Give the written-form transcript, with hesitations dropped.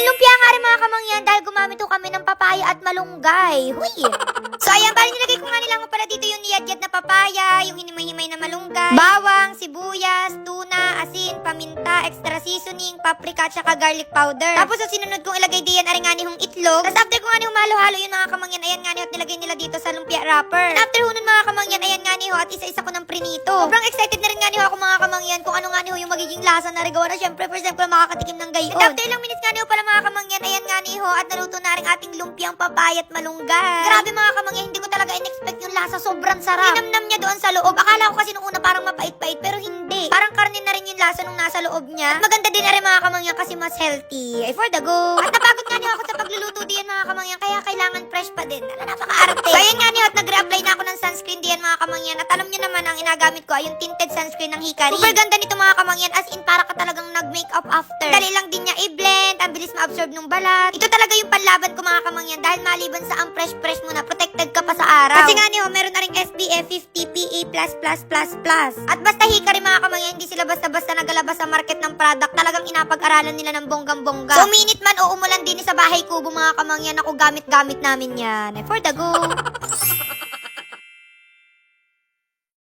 Nanlumpia nga rin mga kamangyan dahil gumamit ho kami ng papaya at malunggay. Huy! So ayan, bali nilagay ko nga nila pala dito yung niyadyad na papaya, yung hinimay-himay na malunggay, bawang, sibuyas, tuna, asin, paminta, extra seasoning, paprika, at saka garlic powder. Tapos sa sinunod kong ilagay diyan ari nga nihong itlog. Tapos after ko nga nihong mahalo-halo yun mga kamangyan, ayan nga niho at nilagay nila dito sa lumpia wrapper. And after ho nun mga kamangyan, ayan nga niho at isa-isa ko ng prinito. Sobrang excited na rin nga niho ako mga kamangyan kung ano nga niho yung magiging lasa na regawa na syempre first time ko na makakatikim ng gayon. And after ilang minutes nga niho pala mga kamangyan, ayan nga niho at naluto na rin ating lumpiang papaya at malunggay. Grabe mga kamangyan, hindi ko talaga in-expect yung lasa, sobrang sarap. Hinamnam niya doon sa loob. Akala ko kasi nung una parang mapait-pait pero hindi. Parang karne na rin yung lasa nung nasa loob niya. At maganda din na rin mga kamangyan kasi mas healthy. Ay for the go. At napagod nga niyo ako sa pagluluto diyan mga kamangyan kaya kailangan fresh pa din. Napaka-arte. So ayan nga niyo at nag-re-apply na ako ng sunscreen diyan mga kamangyan. At alam niyo naman ang inagamit ko ay yung tinted sunscreen ng Hikari. Super ganda nito mga kamangyan as in para ka talagang nag-makeup after. Dali lang din niya i-blend, ang bilis ma-absorb ng balat. Ito talaga yung panlaban ko mga kamangyan dahil maliban sa ang fresh mo na protected ka pa sa araw. Kasi nga niyo meron na ring SPF 50 PA+++++. At basta Hikari mga kamangyan, hindi sila basta-basta nagalabas sa market ng product. Talagang inapag-aralan nila ng bonggang-bongga. So minute man o umulan din sa bahay kubo mga kamangyan, ako gamit-gamit namin yan. For the go.